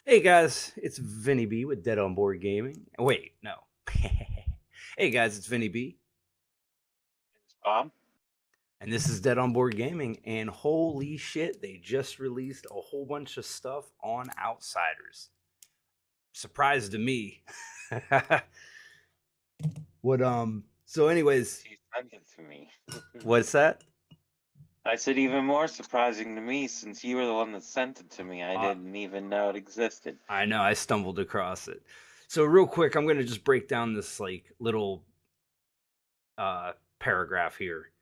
Hey guys, it's Vinny B with Dead on Board Gaming. Wait, no. Hey guys, it's Vinny B, Bob? and this is Dead on Board Gaming. And holy shit, they just released a whole bunch of stuff on Outsiders. Surprise to me. So anyways, She sent it to me. what's that? I said even more surprising to me since you were the one that sent it to me. I Uh, didn't even know it existed. I know I stumbled across it. So real quick, I'm gonna just break down this like little paragraph here,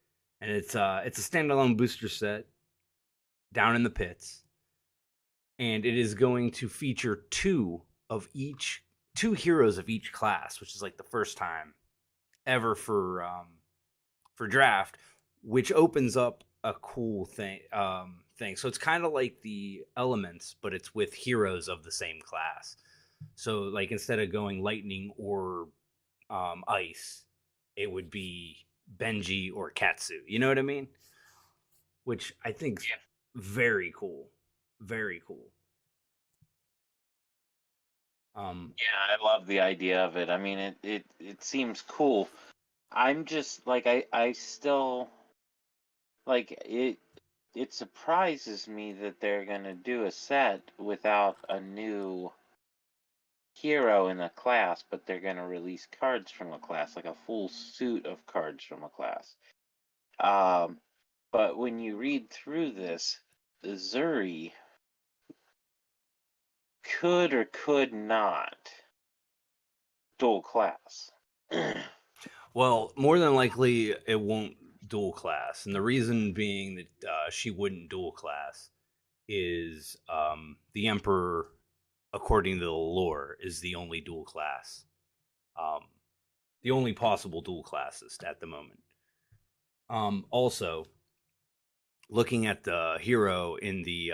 and it's a standalone booster set down in the pits, and it is going to feature two heroes of each class, which is like the first time ever for draft, which opens up a cool thing. So it's kind of like the elements, but it's with heroes of the same class. So like instead of going lightning or ice, it would be Benji or Katsu. You know what I mean? Which I think's Yeah. very cool. Very cool. Yeah, I love the idea of it. I mean, it seems cool. I'm just like I still like it surprises me that they're gonna do a set without a new hero in a class, but they're gonna release cards from a class, like a full suit of cards from a class. Um, but when you read through this, the Zuri could or could not dual class. Well, more than likely, it won't dual class, and the reason being that she wouldn't dual class is the Emperor, according to the lore, is the only dual class, um, the only possible dual classist at the moment. Also, looking at the hero in the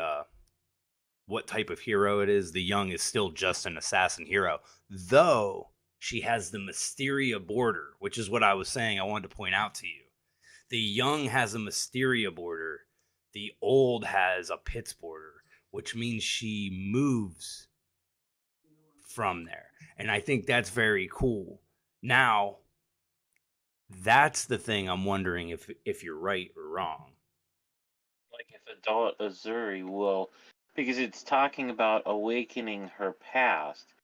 what type of hero it is, the young is still just an assassin hero, though she has the Mysteria border, which is what I was saying I wanted to point out to you. The young has a Mysteria border, the old has a Pitts border, which means she moves from there. And I think that's very cool. Now, that's the thing I'm wondering if you're right or wrong. Like if adult Azuri will, because it's talking about awakening her past.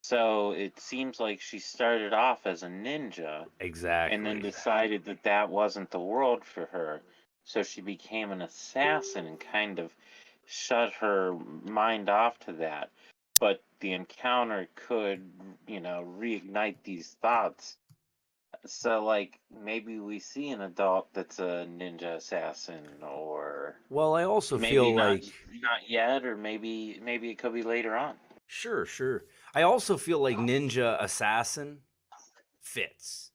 So it seems like she started off as a ninja and then Exactly. decided that that wasn't the world for her. So she became an assassin and kind of shut her mind off to that. But the encounter could, reignite these thoughts. So, like, maybe we see an adult that's a ninja assassin, or Well, I also maybe feel not, like not yet, or maybe it could be later on. sure, sure. I also feel like Ninja Assassin fits.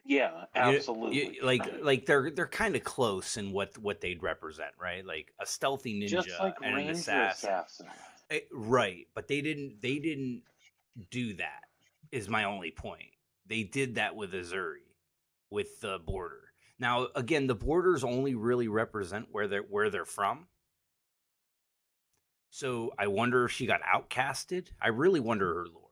Yeah, You absolutely. like they're kind of close in what they'd represent, right? Like a stealthy Just ninja like and an Ranger assassin. Assassin. Right, but they didn't do that. Is my only point. They did that with Azuri, with the border. Now, again, the borders only really represent where they're from. So I wonder if she got outcasted. I really wonder her lore,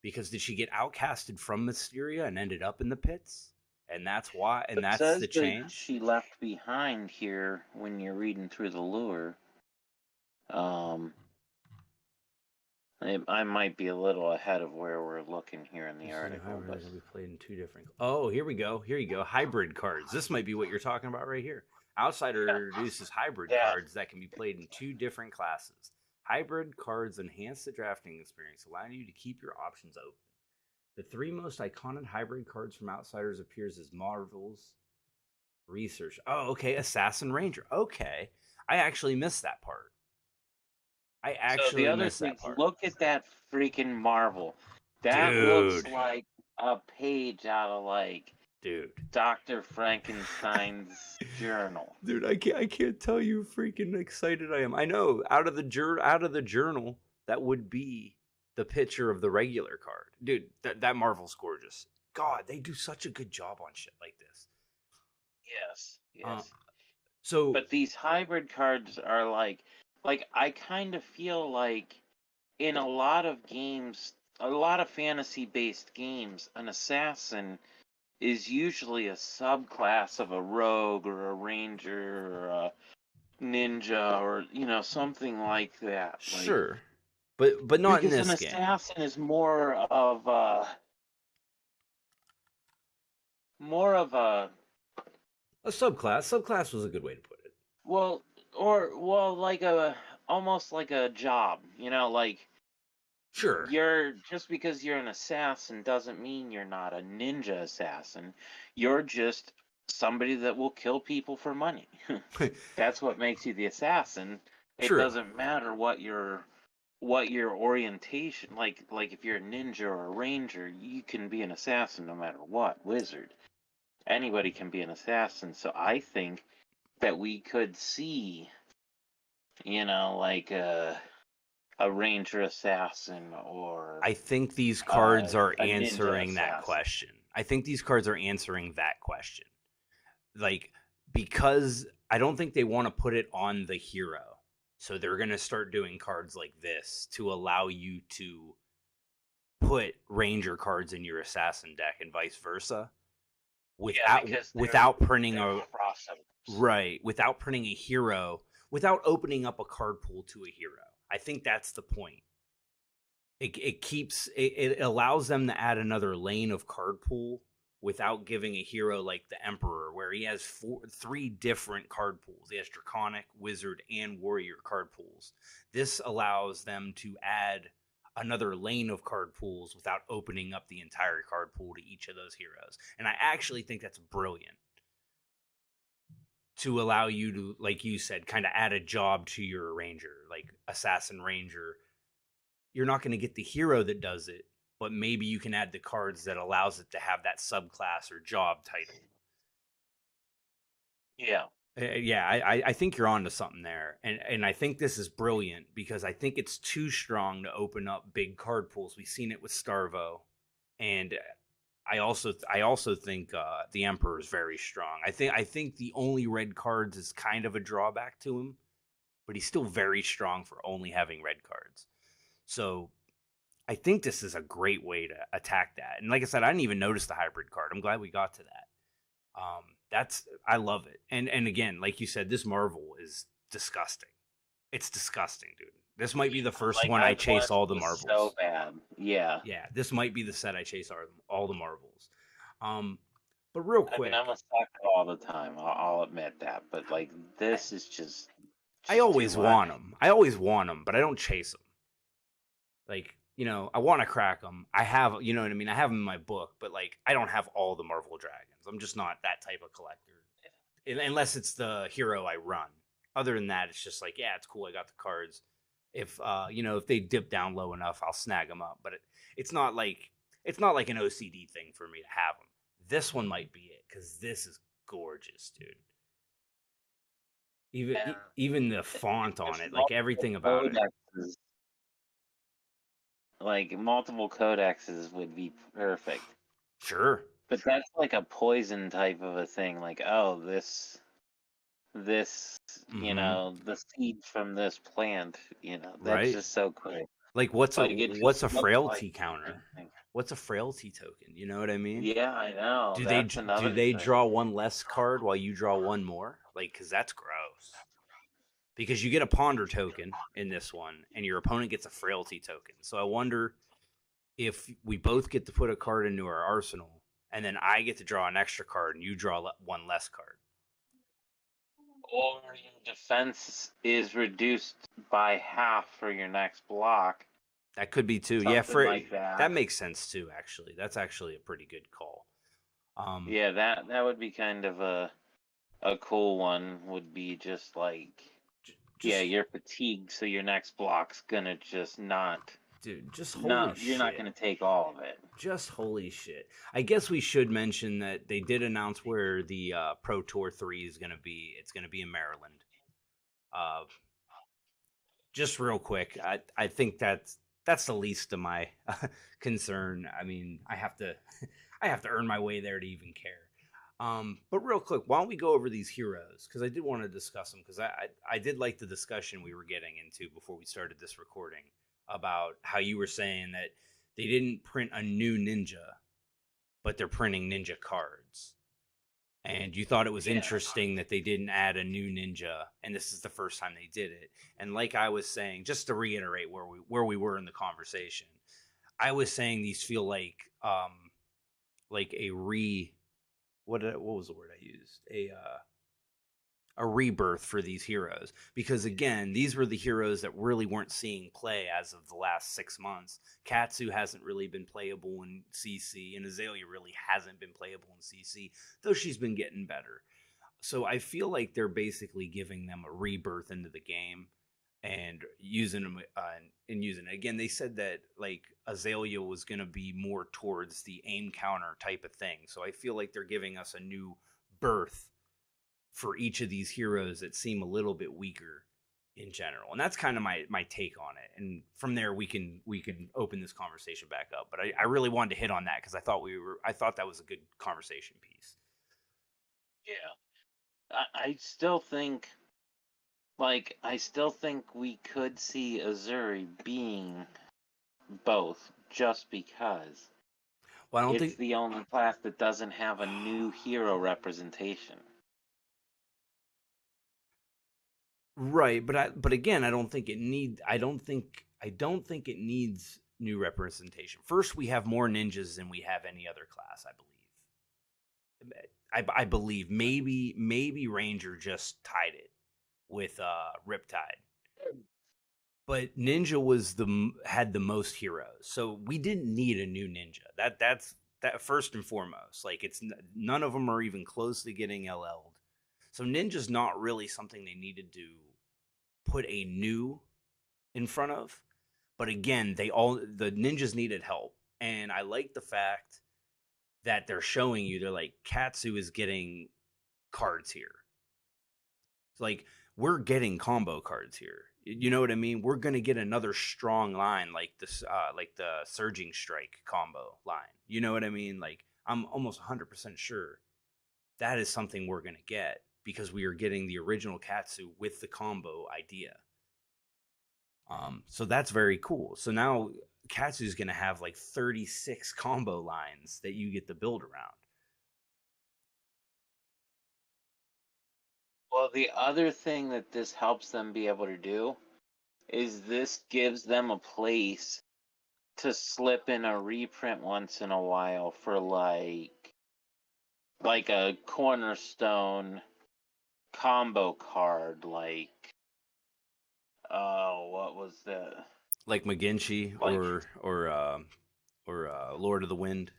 because did she get outcasted from Mysteria and ended up in the pits? And that's why, and It that's says the that change. she left behind here when you're reading through the lure. Um, I might be a little ahead of where we're looking here in the This is a article, hybrid but that can be played in two different. Oh, here we go. Here you go. Hybrid cards. This might be what you're talking about right here. Outsider introduces hybrid yeah. cards that can be played in two different classes. Hybrid cards enhance the drafting experience, allowing you to keep your options open. The three most iconic hybrid cards from Outsiders appears as Marvel's Research. Oh, okay. Assassin Ranger. Okay. I actually missed that part. I So the actually other missed thing, that part. look at that freaking Marvel. That looks Dude. like a page out of like Dude. Dr. Frankenstein's journal. Dude, I can't tell you freaking excited I am. I know out of the journal that would be the picture of the regular card. Dude, that Marvel's gorgeous. God, they do such a good job on shit like this. Yes, Uh yes. so But these hybrid cards are like like I kind of feel like in a lot of games, a lot of fantasy-based games, an assassin is usually a subclass of a rogue or a ranger or a ninja or something like that. Like Sure, but not in because an this game. assassin is more of a A subclass. Subclass was a good way to put it. well like a almost like a job, like Sure. you're just because you're an assassin doesn't mean you're not a ninja assassin. You're just somebody that will kill people for money. That's what makes you the assassin. It True. doesn't matter what your orientation, like if you're a ninja or a ranger, you can be an assassin no matter what. Wizard, anybody can be an assassin. So I think that we could see, like a ranger assassin or I think these cards are a ninja answering that assassin. question. I think these cards are answering that question. Like, because I don't think they want to put it on the hero. So they're going to start doing cards like this to allow you to put ranger cards in your assassin deck and vice versa Yeah, without because without printing they're a crossovers. right, without printing a hero, without opening up a card pool to a hero. I think that's the point. It allows them to add another lane of card pool without giving a hero like the Emperor, where he has three different card pools. He has Draconic, Wizard, and Warrior card pools. This allows them to add another lane of card pools without opening up the entire card pool to each of those heroes. And I actually think that's brilliant to allow you to, like you said, kind of add a job to your ranger, like Assassin Ranger. You're not going to get the hero that does it, but maybe you can add the cards that allows it to have that subclass or job title. Yeah. Yeah, I think you're onto something there, and I think this is brilliant because I think it's too strong to open up big card pools. We've seen it with Starvo, and I also think the Emperor is very strong. I think the only red cards is kind of a drawback to him, but he's still very strong for only having red cards. So I think this is a great way to attack that. And like I said, I didn't even notice the hybrid card. I'm glad we got to that. That's I love it. And again, like you said, this Marvel is disgusting. It's disgusting, dude. This might be the first Like one I I chase want all the this so Marvels. bad. Yeah. Yeah, this might be the set I chase all the Marvels. Um, but real I mean, I'm quick, a sucker all the time. I'll admit that. But like, I, this is just I just too always much. want them. I always want them, but I don't chase them. Like, I want to crack them. I have, you know what I mean? I have them in my book, but like, I don't have all the Marvel Dragons. I'm just not that type of collector. Unless it's the hero I run. Other than that, it's just like, yeah, it's cool. I got the cards. If they dip down low enough, I'll snag them up. But it's not like an OCD thing for me to have them. This one might be it because this is gorgeous, dude. And Even the if font on there's it, like multiple everything about it. codexes, like multiple codexes would be perfect. Sure. But that's like a poison type of a thing. Like, oh, this, Mm-hmm. the seed from this plant, that's Right. just so cool. Like what's a Like it what's just a looks like frailty counter? anything. What's a frailty token? You know what I mean? Yeah, I know. Do they That's do another they thing. draw one less card while you draw one more? Like, because that's gross. Because you get a ponder token in this one, and your opponent gets a frailty token. So I wonder if we both get to put a card into our arsenal, and then I get to draw an extra card, and you draw one less card. Or your defense is reduced by half for your next block. That could be too. Yeah, Something for like that that. makes sense too. Actually, that's actually a pretty good call. Um, Yeah, that would be kind of a cool one. Would be just like, yeah, just you're fatigued, so your next block's gonna just not dude, just holy not you're not shit. gonna take all of it. Just holy shit. I guess we should mention that they did announce where the Pro Tour 3 is going to be. It's going to be in Maryland. Uh, just real quick, I think that's the least of my concern. I mean, I have to I have to earn my way there to even care. But real quick, why don't we go over these heroes? Because I did want to discuss them. Because I did like the discussion we were getting into before we started this recording about how you were saying that they didn't print a new ninja, but they're printing ninja cards. And you thought it was Yeah. interesting that they didn't add a new ninja, and this is the first time they did it. And like I was saying, just to reiterate where we were in the conversation, I was saying these feel like a what was the word I used? A rebirth for these heroes, because again, these were the heroes that really weren't seeing play as of the last 6 months. Katsu hasn't really been playable in CC, and Azalea really hasn't been playable in CC, though she's been getting better. So I feel like they're basically giving them a rebirth into the game and using them and using it again. They said that like Azalea was going to be more towards the aim counter type of thing, so I feel like they're giving us a new birth for each of these heroes that seem a little bit weaker in general. And that's kind of my take on it. And from there we can open this conversation back up. But I really wanted to hit on that because I thought that was a good conversation piece. Yeah. I still think we could see Azuri being both, just because Well, I don't it's think the only class that doesn't have a new hero representation. right, but again, I don't think it needs new representation. First, we have more ninjas than we have any other class, I believe. I believe maybe Ranger just tied it with Riptide, but Ninja had the most heroes, so we didn't need a new Ninja. That first and foremost. Like none of them are even close to getting LL'd, so Ninja's not really something they needed to put a new in front of. But again, the ninjas needed help, and I like the fact that they're showing you. They're like Katsu is getting cards here. Like we're getting combo cards here. You know what I mean? We're gonna get another strong line like this, like the surging strike combo line. You know what I mean? Like I'm almost 100% sure that is something we're gonna get because we are getting the original Katsu with the combo idea. So that's very cool. So now Katsu's gonna have like 36 combo lines that you get to build around. Well, the other thing that this helps them be able to do is this gives them a place to slip in a reprint once in a while for like a cornerstone combo card, like oh, what was that? Like McGinty Like, or Lord of the Wind.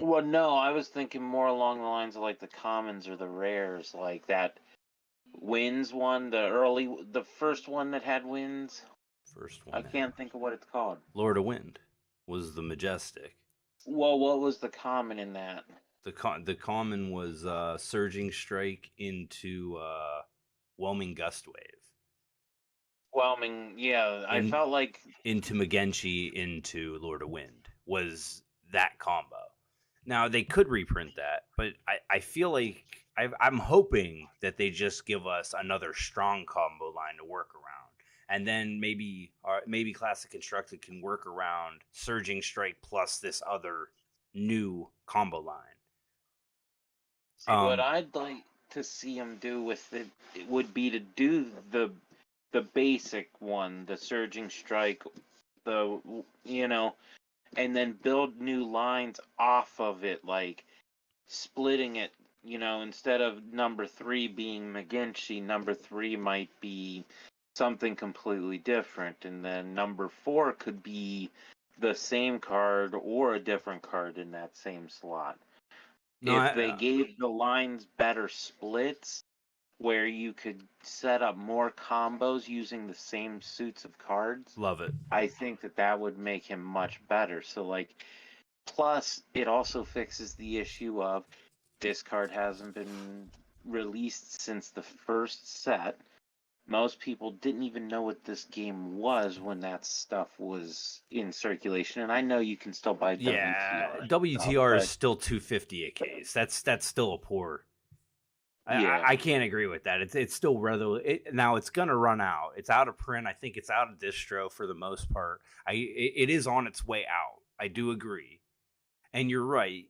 well, no, I was thinking more along the lines of like the commons or the rares, like that wins one, the first one that had wins. First I one that had can't think of what it's called. Lord of Wind was the Majestic. Well, what was the common in that? The common was Surging Strike into Whelming Gust Wave. Whelming, yeah, I In felt like into Magenchi into Lord of Wind was that combo. Now they could reprint that, but I feel like I'm hoping that they just give us another strong combo line to work around, and then maybe Classic Constructed can work around Surging Strike plus this other new combo line. see what I'd like to see him do with it would be to do the basic one, the surging strike, the and then build new lines off of it, like splitting it. Instead of number 3 being McGinty, number 3 might be something completely different, and then number 4 could be the same card or a different card in that same slot. No, If they gave the lines better splits where you could set up more combos using the same suits of cards, love it. I think that would make him much better. So, like, plus it also fixes the issue of this card hasn't been released since the first set. most people didn't even know what this game was when that stuff was in circulation. And I know you can still buy Yeah, WTR stuff, WTR is but still 250 a case. That's still a poor. I yeah. can't agree with that. It's still rather now. It's gonna run out. It's out of print. I think it's out of distro for the most part. It is on its way out. I do agree, and you're right.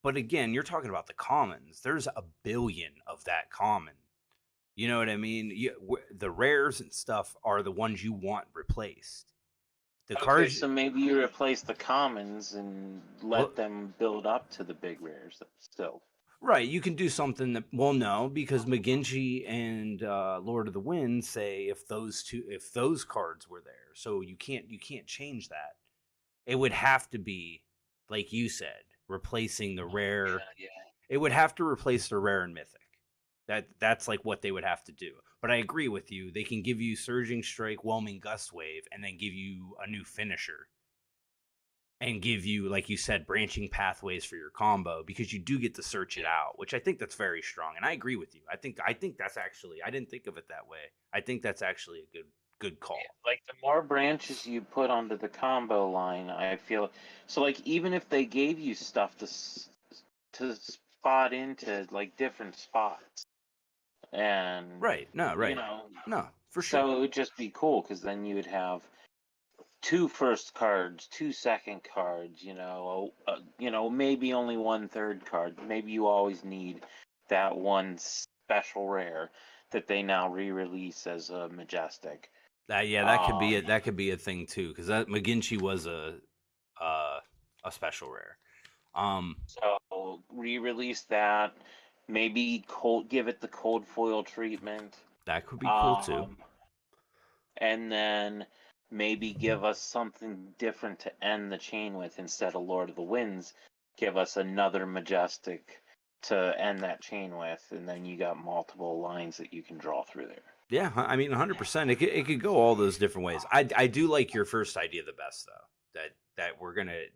But again, you're talking about the commons. There's a billion of that common. You know what I mean? The rares and stuff are the ones you want replaced. The Okay, cards, so maybe you replace the commons and well, let them build up to the big rares still. right? You can do something that, well, no, because McGinty and Lord of the Wind say if those cards were there, so you can't change that. It would have to be, like you said, replacing the rare. Yeah, It would have to replace the rare and mythic. That's like what they would have to do. But I agree with you. They can give you Surging Strike, Whelming Gust Wave, and then give you a new finisher, and give you, like you said, branching pathways for your combo, because you do get to search it out, which I think that's very strong. And I agree with you. I think that's actually, I didn't think of it that way. I think that's actually a good yeah. call. Like the more branches you put onto the combo line, I feel so. Like even if they gave you stuff to spot into like different spots, and Right. No, you right. know, No, for sure. so it would just be cool because then you would have two first cards, two second cards, maybe only one third card. Maybe you always need that one special rare that they now re-release as a majestic. Yeah, Um, that could be a thing too, because that McGinty was uh, a special rare. Um, so re-release that. Maybe give it the cold foil treatment. that could be cool too. Um, and then maybe give us something different to end the chain with instead of Lord of the Winds. Give us another majestic to end that chain with, and then you got multiple lines that you can draw through there. Yeah, I mean, 100%. It could go all those different ways. I do like your first idea the best though.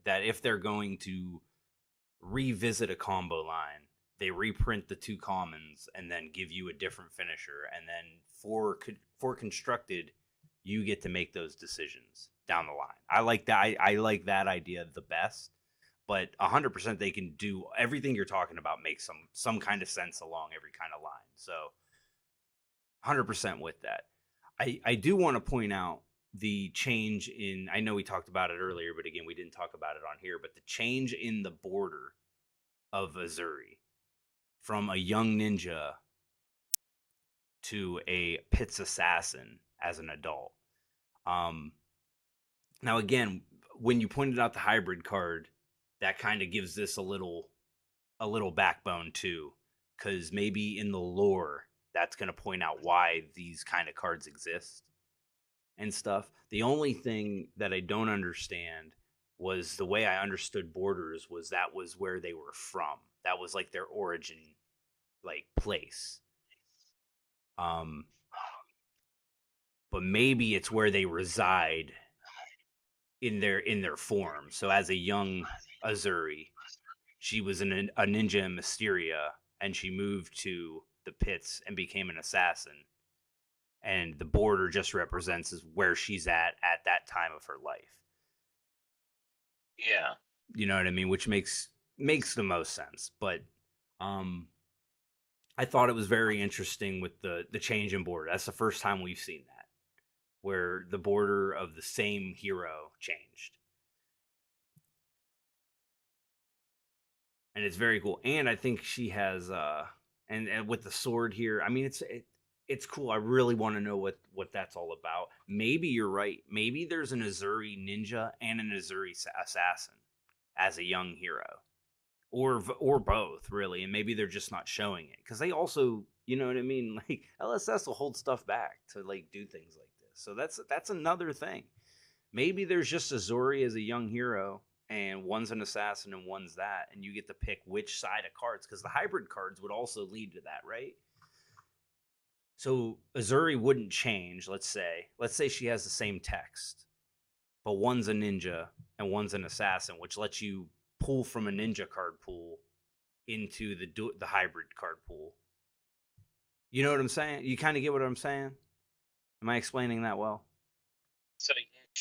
That if they're going to revisit a combo line, they reprint the two commons and then give you a different finisher, and then for constructed, you get to make those decisions down the line. I like that. I like that idea the best. But 100%, they can do everything you're talking about. Make some kind of sense along every kind of line. So 100% with that. I do want to point out the change in, I know we talked about it earlier, but again, we didn't talk about it on here, but the change in the border of Azuri from a young ninja to a Pitts assassin as an adult. Um, Now, again, when you pointed out the hybrid card, that kind of gives this a little backbone too, because maybe in the lore, that's going to point out why these kind of cards exist and stuff. The only thing that I don't understand was the way I understood borders was that was where they were from. That was like their origin, like place. Um, but maybe it's where they reside in their form. So as a young Azuri, she was a ninja in Mysteria, and she moved to the pits and became an assassin. And the border just represents is where she's at that time of her life. Yeah. You know what I mean? Which makes the most sense. But um, I thought it was very interesting with the change in border. That's the first time we've seen that, where the border of the same hero changed. And it's very cool. And I think she has and with the sword here, I mean it's cool. I really want to know what that's all about. Maybe you're right. Maybe there's an Azuri ninja and an Azuri assassin as a young hero, or both really. And maybe they're just not showing it because they also, you know what I mean. Like LSS will hold stuff back to like do things like this. So that's another thing. Maybe there's just Azuri as a young hero, and one's an assassin and one's that, and you get to pick which side of cards, because the hybrid cards would also lead to that, right? So Azuri wouldn't change. Let's say she has the same text, but one's a ninja and one's an assassin, which lets you pull from a ninja card pool into the hybrid card pool. You know what I'm saying? You kind of get what I'm saying? Am I explaining that well? So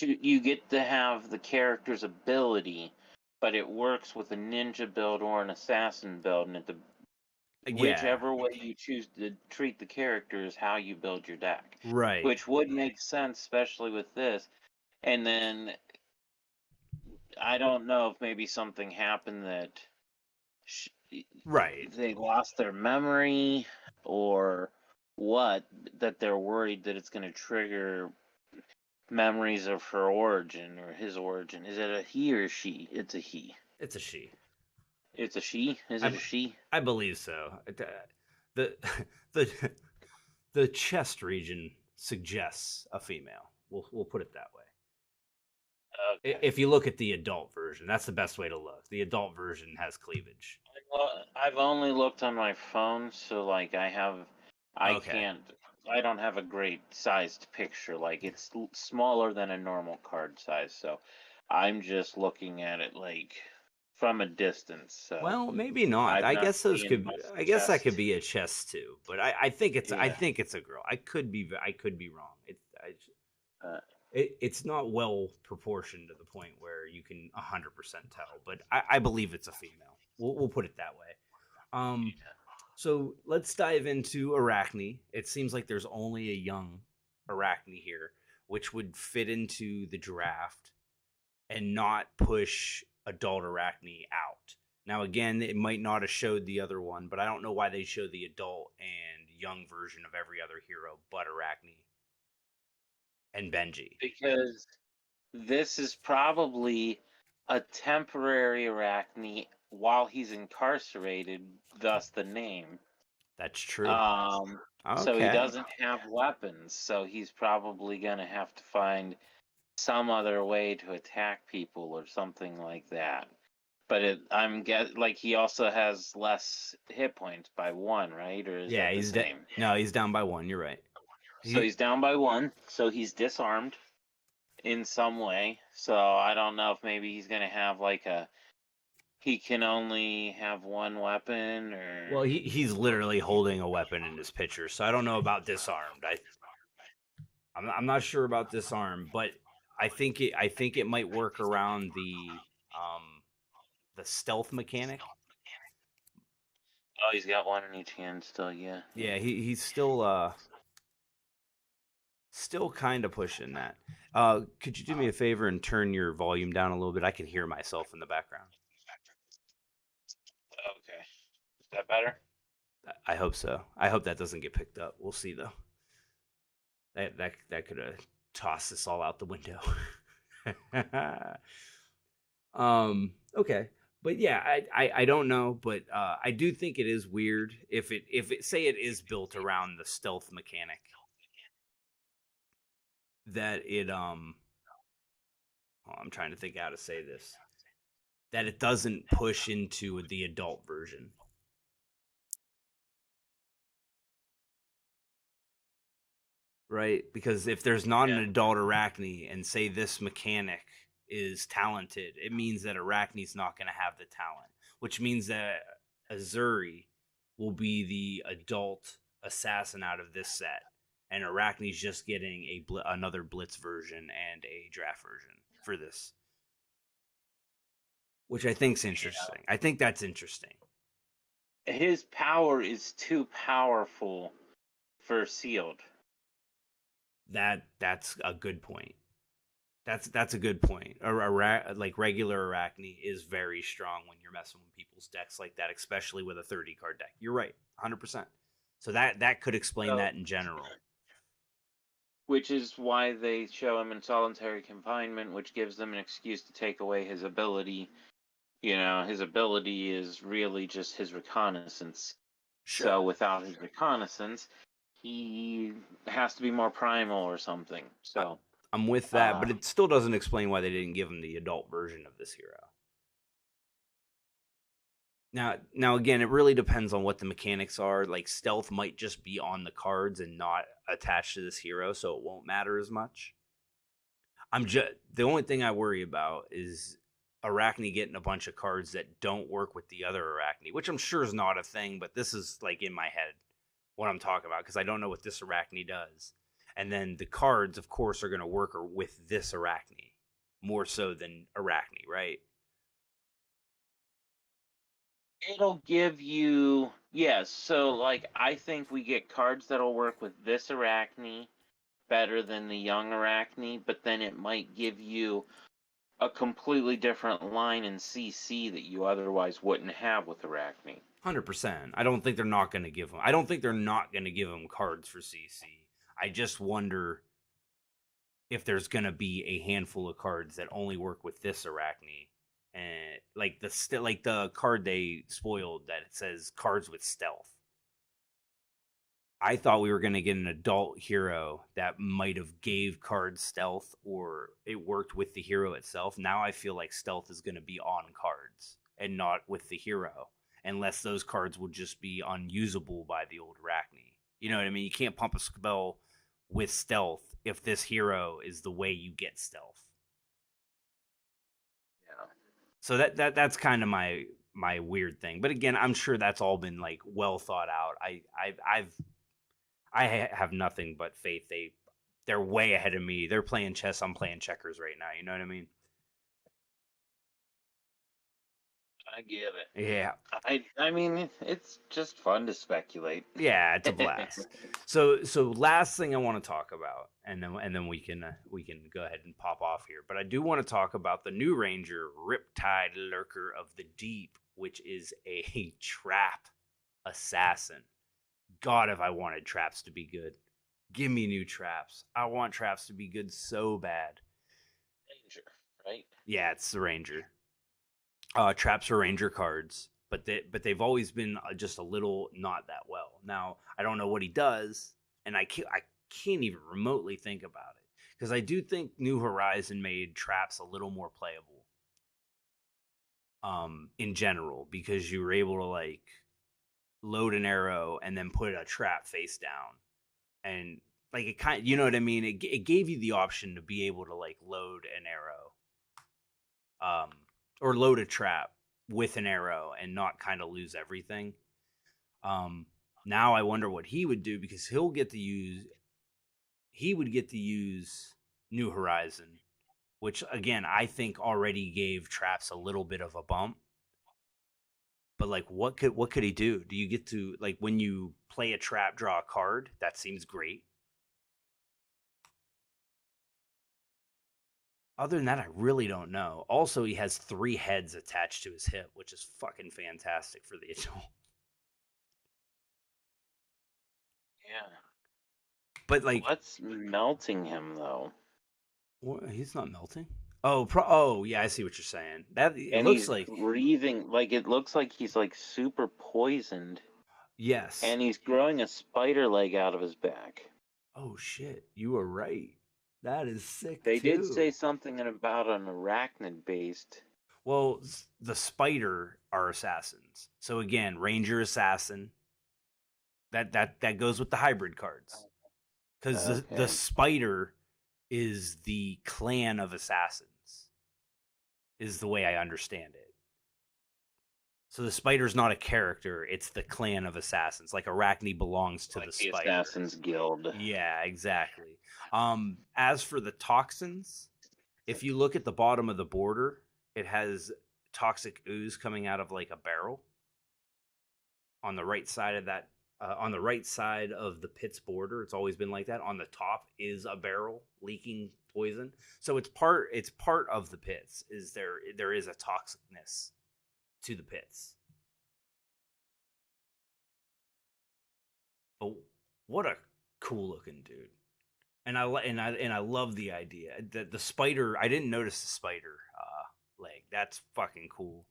you get to have the character's ability, but it works with a ninja build or an assassin build, and Yeah, whichever way you choose to treat the character is how you build your deck, right, which would make sense, especially with this. And then I don't know if maybe something happened that sh- right. they lost their memory or what, that they're worried that it's going to trigger memories of her origin or his origin. Is it a he or a she? It's a he. It's a she. It's a she? Is I, it b- a she? I believe so. The the the chest region suggests a female. We'll put it that way. Okay. If you look at the adult version, that's the best way to look. The adult version has cleavage. Well, I've only looked on my phone, so like I Okay. can't, I don't have a great sized picture. Like it's smaller than a normal card size, so I'm just looking at it like from a distance. So Well, maybe not. I'm I not guess those seeing could. much I guess that could chest. be a chest too. But I think it's. I Yeah. think it's a girl. I could be. I could be wrong. Uh, It's not well proportioned to the point where you can 100% tell. But I believe it's a female. We'll put it that way. Um. So let's dive into Arachne. It seems like there's only a young Arachne here, which would fit into the draft and not push adult Arachne out. Now, again, it might not have showed the other one, but I don't know why they show the adult and young version of every other hero but Arachne and Benji. because this is probably a temporary Arachne while he's incarcerated, thus the name. That's true. Um, so he Okay. doesn't have weapons, so he's probably gonna have to find some other way to attack people or something like that. But I'm get like he also has less hit points by one, right? Or is Yeah, that the same? no, he's down by one. You're right. So He he's down by one, so he's disarmed in some way. So I don't know if maybe he's gonna have like a he can only have one weapon well, or he's literally holding a weapon in his picture, so I don't know about disarmed. I'm not sure about disarmed, but I think it might work around the stealth mechanic. oh he's got one in each hand still, yeah. Yeah, he's still kind of pushing that. Could you do me a favor and turn your volume down a little bit? I can hear myself in the background. Okay. Is that better? I hope so. I hope that doesn't get picked up. We'll see though. That could have tossed us all out the window. Okay. But yeah, I don't know, but I do think it is weird if it say it is built around the stealth mechanic that it oh, I'm trying to think how to say this, that it doesn't push into the adult version, right? Because if there's not an Yeah. adult Arachne and say this mechanic is talented, it means that Arachne's not going to have the talent, which means that Azuri will be the adult assassin out of this set, and Arachne's just getting another Blitz version and a draft version for this, which I think's interesting. I think that's interesting. His power is too powerful for sealed. That's a good point. That's a good point. Like regular Arachne is very strong when you're messing with people's decks like that, especially with a 30 card deck. You're right, 100%. So that could explain So, that in general. which is why they show him in solitary confinement, which gives them an excuse to take away his ability. You know, his ability is really just his reconnaissance. Sure, So without his reconnaissance, he has to be more primal or something. I, So, I'm with that, uh, but it still doesn't explain why they didn't give him the adult version of this hero. Now again, it really depends on what the mechanics are. Like stealth might just be on the cards and not attached to this hero, so it won't matter as much. I'm just the only thing I worry about is Arachne getting a bunch of cards that don't work with the other Arachne, which I'm sure is not a thing, but this is like in my head what I'm talking about because I don't know what this Arachne does. And then the cards, of course, are going to work with this Arachne more so than Arachne, right? It'll give you, yes. So like I think we get cards that'll work with this Arachne better than the young Arachne, but then it might give you a completely different line in CC that you otherwise wouldn't have with Arachne. 100%. I don't think they're not going to give them. I don't think they're not going to give them cards for CC. I just wonder if there's going to be a handful of cards that only work with this Arachne, and like the card they spoiled that it says cards with stealth. I thought we were going to get an adult hero that might have gave cards stealth or it worked with the hero itself. Now I feel like stealth is going to be on cards and not with the hero, unless those cards will just be unusable by the old Arachne. You know what I mean? You can't pump a spell with stealth if this hero is the way you get stealth. Yeah. So that's kind of my weird thing. But again, I'm sure that's all been like well thought out. I have nothing but faith. They're way ahead of me. They're playing chess. I'm playing checkers right now. You know what I mean? I get it. Yeah, I mean it's just fun to speculate. yeah. It's a blast. So last thing I want to talk about, and then we can go ahead and pop off here. But I do want to talk about the new Ranger, Riptide Lurker of the Deep, which is a trap assassin. God, if I wanted traps to be good. Give me new traps. I want traps to be good so bad. Danger, right? Yeah, it's the Ranger. Traps are Ranger cards, but they've always been just a little not that well. Now I don't know what he does, and I can't even remotely think about it because I do think New Horizon made traps a little more playable. In general, because you were able to like load an arrow and then put a trap face down, and like it kind, you know what I mean. It gave you the option to be able to like load an arrow, or load a trap with an arrow and not kind of lose everything. Um, Now I wonder what he would do because he would get to use New Horizon, which again I think already gave traps a little bit of a bump. But like, what could he do? Do you get to like when you play a trap, draw a card? That seems great. Other than that, I really don't know. Also, he has 3 heads attached to his hip, which is fucking fantastic for the adult. Yeah. But like, What's melting him though? what, he's not melting. Oh yeah, I see what you're saying. That it And looks he's like breathing like it looks like he's like super poisoned. yes. And he's growing a spider leg out of his back. Oh shit, you are right. That is sick They did say too. something about an arachnid based. Well, the spider are assassins. So again, ranger assassin. That goes with the hybrid cards because the Okay. spider is the clan of assassins. Is the way I understand it. So the spider's not a character; it's the clan of assassins. Like Arachne belongs to the Like the spider. Assassin's Guild. Yeah, exactly. As for the toxins, if you look at the bottom of the border, it has toxic ooze coming out of like a barrel on the right side of that. On the right side of the pit's border, it's always been like that. On the top is a barrel leaking poison, so it's part of the pits. There is a toxicness to the pits. But what a cool looking dude! And I love the idea that the spider. I didn't notice the spider leg. That's fucking cool.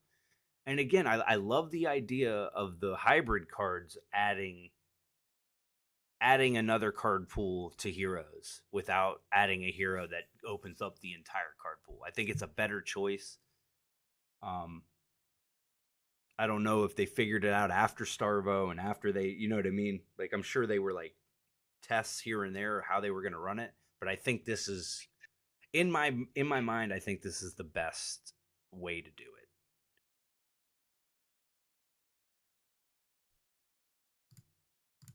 And again, I love the idea of the hybrid cards adding another card pool to heroes without adding a hero that opens up the entire card pool. I think it's a better choice. Um, I don't know if they figured it out after Starvo and after they, you know what I mean? Like I'm sure they were like tests here and there how they were going to run it, but I think this is in my mind I think this is the best way to do it.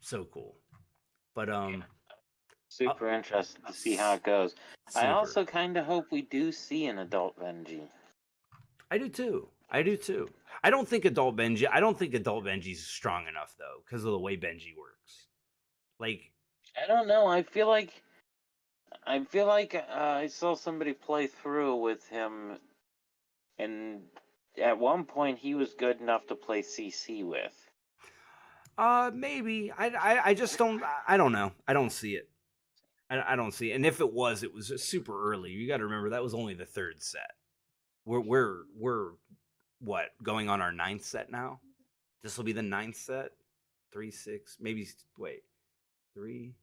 So cool. But Yeah. Super interested to see how it goes. I Super. also kind of hope we do see an adult Benji. I do too. I do too. I don't think adult Benji. I don't think adult Benji's strong enough though, because of the way Benji works. Like, I don't know. I feel like I saw somebody play through with him, and at one point he was good enough to play CC with. maybe. I just don't. I don't know. I don't see it. I don't see it. And if it was super early. You got to remember that was only the third set. We're what, going on our ninth set now? This will be the ninth set. 3, 6, maybe. Wait, 3,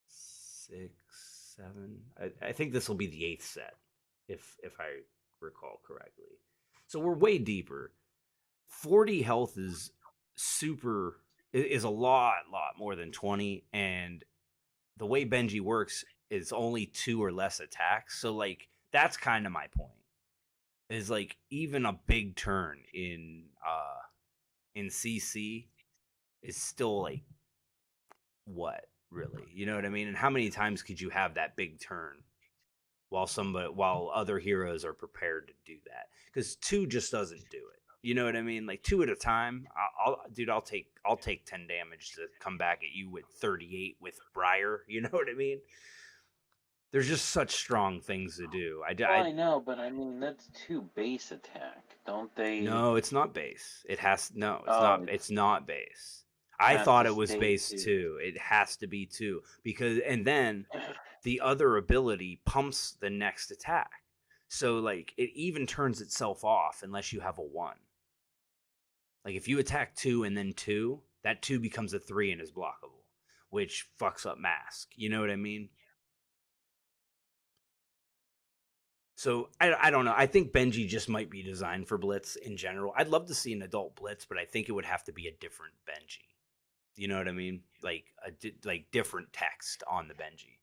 6, 7. I think this will be the eighth set, if I recall correctly. So we're way deeper. 40 health is a lot more than 20, and the way Benji works is only 2 or less attacks. So like that's kind of my point. Is like even a big turn in CC is still like what, really? You know what I mean? And how many times could you have that big turn while other heroes are prepared to do that? Because 2 just doesn't do it. You know what I mean? Like 2 at a time. I'll take 10 damage to come back at you with 38 with Briar. You know what I mean? There's just such strong things to do. Well, I know, but I mean that's 2 base attack, don't they? No, it's not base. It has no, it's Oh, not. it It's not base. I has thought to it was stay base 2. too. It has to be 2 because, and then the other ability pumps the next attack. So like it even turns itself off unless you have a 1. Like if you attack 2 and then 2, that 2 becomes a 3 and is blockable, which fucks up mask. You know what I mean? So I don't know. I think Benji just might be designed for Blitz in general. I'd love to see an adult Blitz, but I think it would have to be a different Benji. You know what I mean? Like like different text on the Benji.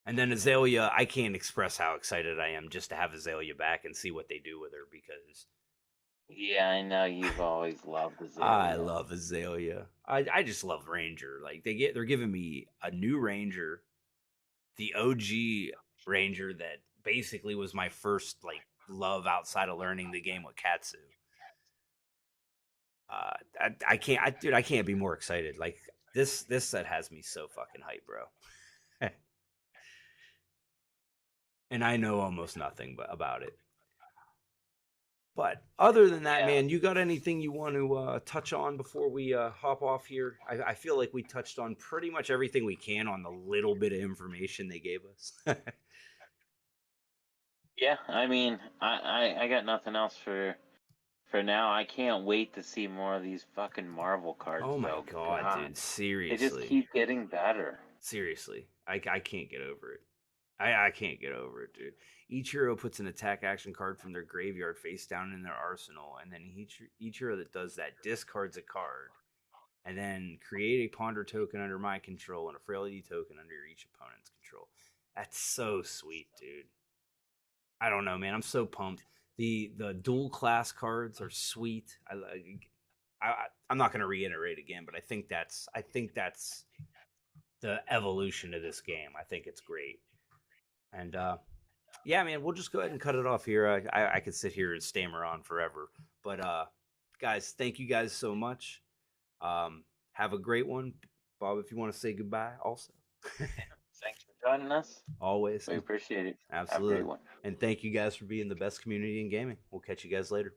And then Azalea, I can't express how excited I am just to have Azalea back and see what they do with her, because Yeah, I know you've always loved I Azalea. love Azalea. I just love Ranger. Like they're giving me a new Ranger, the OG Ranger that basically was my first like love outside of learning the game with Katsu. I can't, dude, I can't be more excited. Like this set has me so fucking hyped, bro. And I know almost nothing about it. But other than that, Yeah. man, you got anything you want to touch on before we hop off here? I feel like we touched on pretty much everything we can on the little bit of information they gave us. Yeah, I mean, I got nothing else for now. I can't wait to see more of these fucking Marvel cards Oh my though. god, God, dude! they just Seriously, keep getting better. seriously, I can't get over it. I can't get over it, dude. Each hero puts an attack action card from their graveyard face down in their arsenal, and then each hero that does that discards a card, and then create a ponder token under my control and a frailty token under each opponent's control. That's so sweet, dude. I don't know, man. I'm so pumped. The dual class cards are sweet. I'm not going to reiterate again, but I think that's the evolution of this game. I think it's great. And yeah, man, we'll just go ahead and cut it off here. I could sit here and stammer on forever, but guys, thank you guys so much. Have a great one, Bob. If you want to say goodbye, also. Thanks for joining us. Always, We appreciate it. Have a great absolutely. one. And thank you guys for being the best community in gaming. We'll catch you guys later.